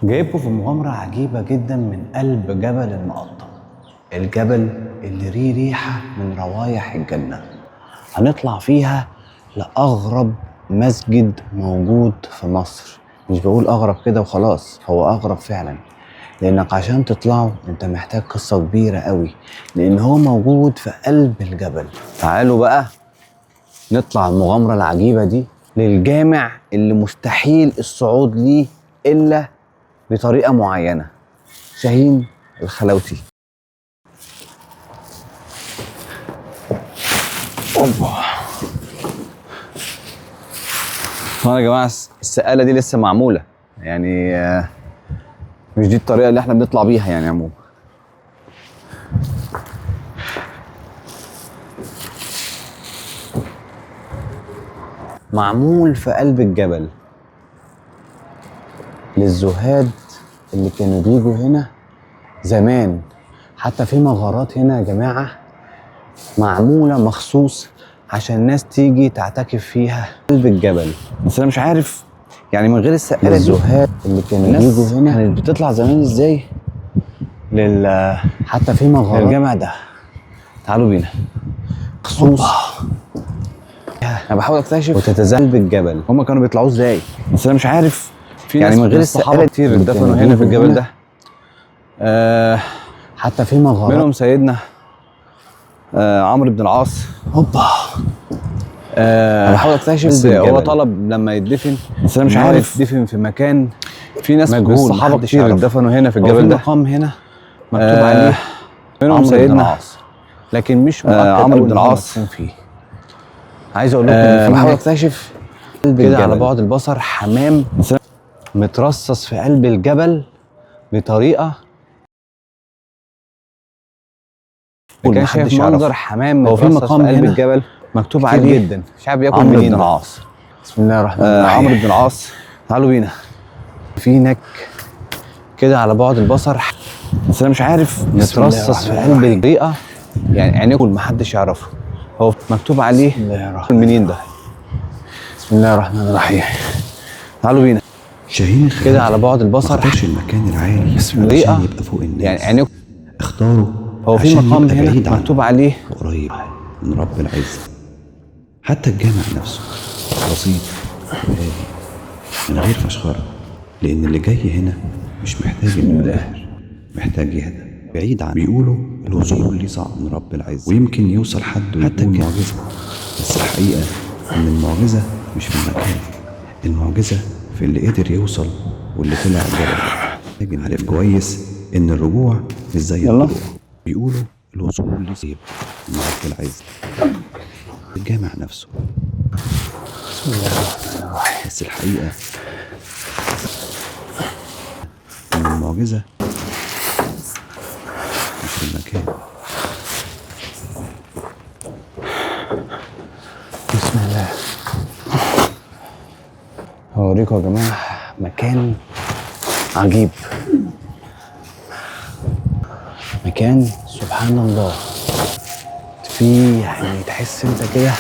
جايبكم في مغامرة عجيبة جدا من قلب جبل المقطم. الجبل اللي ريه ريحة من روايح الجنة. هنطلع فيها لأغرب مسجد موجود في مصر. مش بقول أغرب كده وخلاص، هو أغرب فعلا، لأنك عشان تطلعه أنت محتاج قصة كبيرة قوي، لأن هو موجود في قلب الجبل. تعالوا بقى نطلع المغامرة العجيبة دي للجامع اللي مستحيل الصعود ليه إلا بطريقة معينة، شاهين الخلاوتي. طبعا يا جماعة السقالة دي لسه معمولة، يعني مش دي الطريقة اللي احنا بنطلع بيها يعني عموما. معمول في قلب الجبل للزهاد اللي كانوا بيجوا هنا زمان. حتى في مغارات هنا يا جماعة معمولة مخصوص عشان الناس تيجي تعتكف فيها قلب الجبل. بس انا مش عارف يعني من غير السقالة الزهاد اللي كانوا بيجوا هنا كانت بتطلع زمان ازاي حتى في مغارات للجامع ده. تعالوا بينا مخصوص. انا بحاول اكتشف وتتزلج الجبل هما كانوا بيطلعوا ازاي، بس انا مش عارف. في يعني من غير السقالة كتير اتدفنوا هنا في الجبل ده. حتى في مغارات منهم سيدنا عمرو بن العاص. انا بحاول اكتشف. بس هو طلب لما يدفن، بس انا مش عارف يدفن في مكان في ناس مجهول. الصحابه كتير اتدفنوا هنا في الجبل ده. مقام هنا مكتوب عليه منهم سيدنا العاص، لكن مش مؤكد عمرو بن العاص فيه. عايز اقول لكم ان بحاول اكتشف كده على بعد البصر حمام مترصص في قلب الجبل بطريقه ما كانش شايف منظر حمام مترصص في قلب الجبل مكتوب عليه جدا. مش عارف ياكل منين. عمرو بن العاص. بسم الله الرحمن الرحيم. عمرو بن العاص. تعالوا بينا. في هناك كده على بعد البصر، بس انا مش عارف مترصص في قلب البيئه، يعني عينيكم محدش يعرفه. هو مكتوب عليه منين ده. بسم الله الرحمن الرحيم. تعالوا بينا. شاهين كده على بعد البصر. ما اختارش المكان العالي عشان يبقى فوق الناس، يعني عينيكم اختاروا هو في مقام هنا مكتوب عليه قريب من رب العزة. حتى الجامع نفسه بسيط وهادي من غير فشخرة، لأن اللي جاي هنا مش محتاج إنه ينبهر، محتاج يهدى بعيد عن. بيقولوا الوصول ليه صعب من رب العزة، ويمكن يوصل حد ويقول معجزة، بس الحقيقة إن المعجزة مش في المكان، المعجزة في اللي قدر يوصل واللي طلع الجبل. لكن عارف كويس إن الرجوع مش زي الطلوع. بيقولوا الوصول ليه صعب من رب العزة، الجامع نفسه. بسم الله الرحمن الرحيم. بس الحقيقة إن المعجزة مش في المكان. بسم الله. هوريكم يا جماعة مكان عجيب، مكان سبحان الله. في يعني تحس انت كده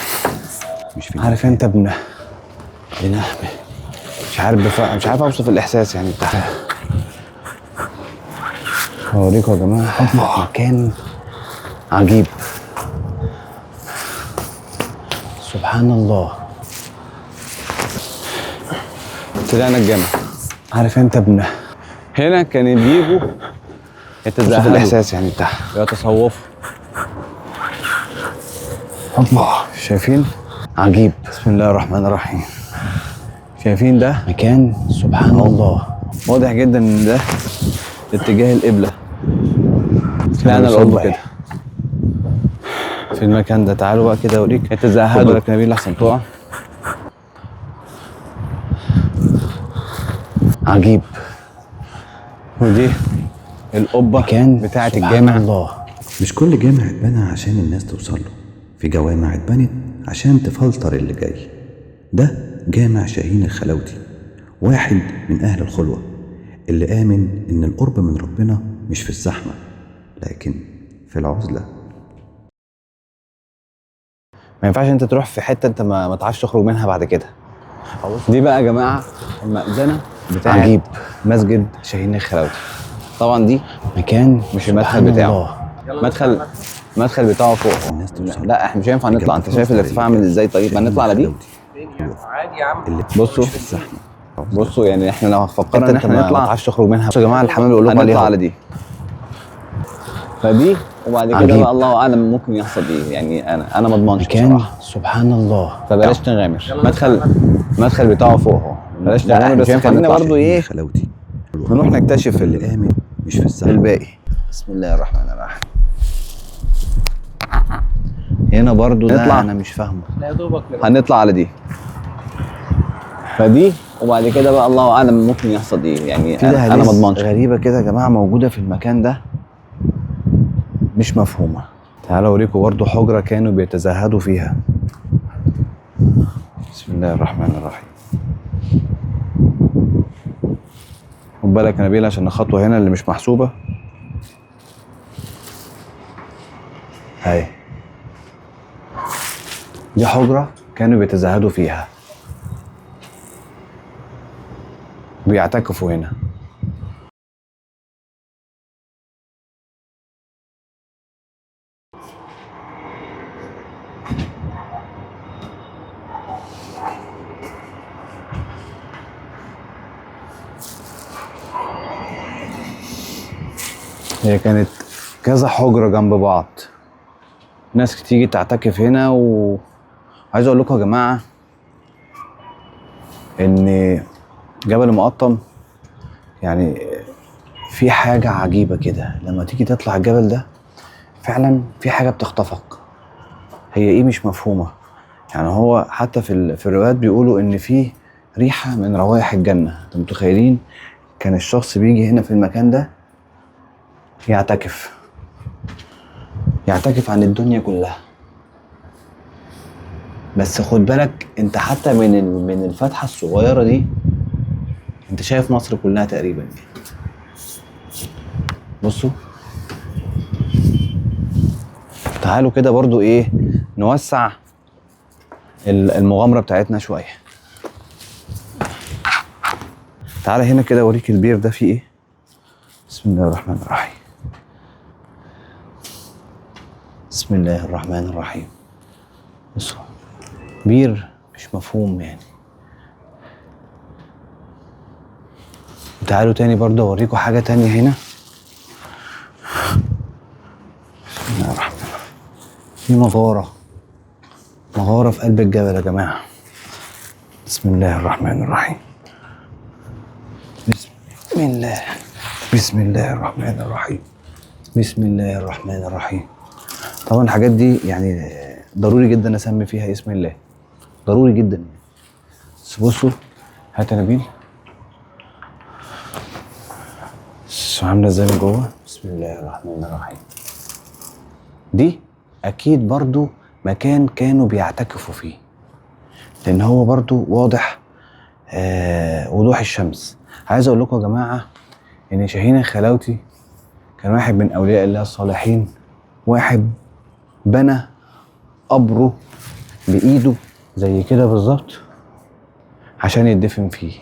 مش في عارف انت مش عارف اوصف الاحساس يعني بتاعها. هوريكم يا جماعة مكان عجيب سبحان الله. طلعنا الجامع. عارف انت هنا كانوا بيجوا يتزهدوا الاحساس يعني بتاعها، يتصوفوا. شايفين عجيب. بسم الله الرحمن الرحيم. شايفين ده مكان سبحان الله. واضح جدا ان ده اتجاه القبلة. طلعنا القبة كده في المكان ده. تعالوا بقى كده اوريك. يتزهدوا لك نبيل احسن تقع. عجيب. ودي القبة بتاعة الجامع. الله. مش كل جامع اتبنى عشان الناس توصل له، في جوامع اتبنت عشان تفلتر اللي جاي. ده جامع شاهين الخلاوتي، واحد من أهل الخلوة اللي آمن إن القرب من ربنا مش في الزحمة لكن في العزلة. ما ينفعش انت تروح في حتة انت ما تعرفش تخرج منها بعد كده. دي بقى يا جماعة المأذنة بتاع عجيب مسجد شاهين الخلاوتي. طبعا دي مكان مش المدخل بتاعه، المدخل بتاعه فوق. الناس توصل. لا احنا مش هينفع نطلع، انت شايف الارتفاع عامل ازاي؟ طيب ما نطلع على دي. عادي يا عم. بصوا في الزحمه. بصوا يعني احنا لو فكرنا ان احنا نطلع ما تعرفش تخرج منها. بصوا يا جماعه الحمام اللي بقول لكم عليها على دي، فدي وبعد كده عجيب. بقى الله اعلم ممكن يحصل ايه، يعني انا ما اضمنش مكان بصراحه. سبحان الله. فبلاش نغامر. المدخل بتاعه فوق اهو، بلاش نغامر. بس خلينا برضو ايه خلاوتي نروح نكتشف اللي آمن مش في الزحمه. الباقي. بسم الله الرحمن الرحيم. هنا برضو ده نطلع. انا مش فاهمه. لا يا دوبك هنطلع على دي، فدي وبعد كده بقى الله اعلم ممكن يحصل ايه، يعني انا ما اضمنش. غريبه كده يا جماعه موجوده في المكان ده مش مفهومه. تعالوا اوريكم برضو حجره كانوا بيتزهدوا فيها. بسم الله الرحمن الرحيم. خد بالك يا نبيل عشان الخطوه هنا اللي مش محسوبه اهي. دي حجره كانوا بيتزهدوا فيها، بيعتكفوا هنا. هي كانت كذا حجرة جنب بعض، ناس تيجي تعتكف هنا. وعايز اقول لكم يا جماعة ان جبل المقطم يعني في حاجة عجيبة كده، لما تيجي تطلع الجبل ده فعلا في حاجة بتخطفك. هي ايه مش مفهومة. يعني هو حتى في الروايات بيقولوا ان في ريحة من روائح الجنة. انتوا متخيلين كان الشخص بيجي هنا في المكان ده يعتكف عن الدنيا كلها. بس خد بالك انت حتى من الفتحة الصغيرة دي انت شايف مصر كلها تقريبا. بصوا تعالوا كده برضو ايه نوسع المغامرة بتاعتنا شوية. تعالى هنا كده اوريك البير ده فيه ايه. بسم الله الرحمن الرحيم. بسم الله الرحمن الرحيم. بصوا بير مش مفهوم يعني. تعالوا تاني برضه اوريكم حاجة تانية هنا. بسم الله الرحمن الرحيم. في مغارة في قلب الجبل يا جماعة. بسم الله الرحمن الرحيم. بسم الله الرحمن الرحيم. بسم الله الرحمن الرحيم. طبعا الحاجات دي يعني ضروري جدا اسمي فيها اسم الله، ضروري جدا. بس بصوا هات يا نبيل عامله ازاي من جوه. بسم الله الرحمن الرحيم. دي اكيد برضو مكان كانوا بيعتكفوا فيه، لان هو برضو واضح وضوح الشمس. عايز اقول لكم يا جماعه ان شاهين الخلاوتي كان واحد من اولياء الله الصالحين، واحد بنى قبره بايده زي كده بالظبط عشان يدفن فيه،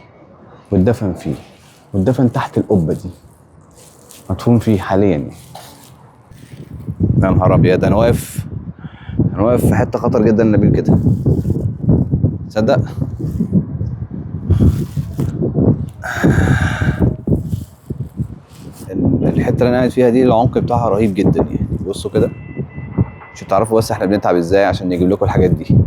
واتدفن تحت القبه دي، مدفون فيه حاليا يعني. يا نهار ابيض، انا واقف في حته خطر جدا نبيل كده، تصدق؟ الحته اللي انا قاعد فيها دي العمق بتاعها رهيب جدا يعني. بصوا كده مش هتعرفوا بس احنا بنتعب ازاي عشان نجيب لكم الحاجات دي.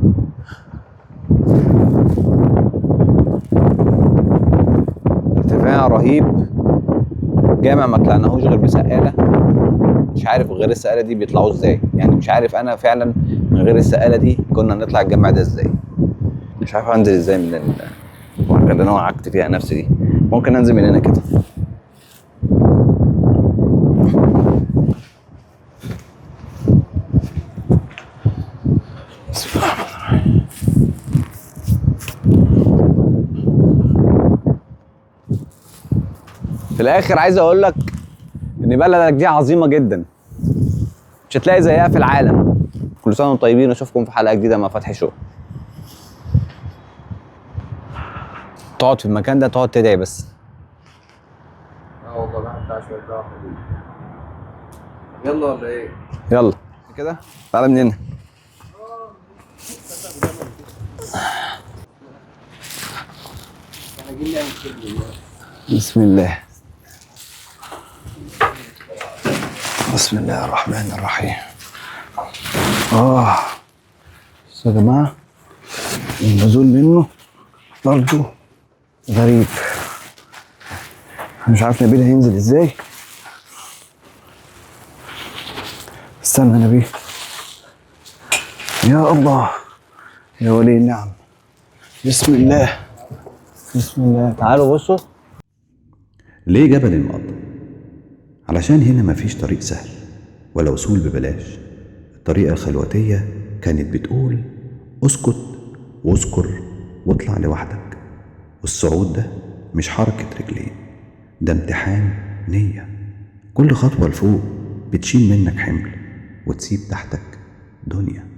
ارتفاع رهيب، جامع ما طلعناهوش غير بسقاله. مش عارف غير السقاله دي بيطلعوا ازاي، يعني مش عارف انا فعلا من غير السقاله دي كنا نطلع الجامع ده ازاي. مش عارف انزل ازاي من الوحده اللي انا وعكت فيها نفسي دي. ممكن انزل من هنا كده. بسم الله الرحمن الرحيم. في الاخر عايز اقول لك ان بلدك دي عظيمه جدا، مش هتلاقي زيها في العالم. كل سنه وانتم طيبين، اشوفكم في حلقه جديده مع فتحي شو. تقعد في المكان ده تقعد تدعي بس. اه والله الواحد بتاع شويه راحه دي. يلا ولا ايه؟ يلا كده تعالى من هنا. احنا جايين نعمل كده. بسم الله. بسم الله الرحمن الرحيم. بس يا جماعة النزول منه برضه غريب. أنا مش عارف نبيل هينزل ازاي. استنى يا نبيل. يا الله يا ولي النعم. بسم الله بسم الله. تعالوا بصوا. ليه جبل المقطم؟ علشان هنا مفيش طريق سهل ولا وصول ببلاش. الطريقة الخلوتية كانت بتقول اسكت واذكر واطلع لوحدك. والصعود ده مش حركة رجلين، ده امتحان نية. كل خطوة لفوق بتشيل منك حمل وتسيب تحتك دنيا.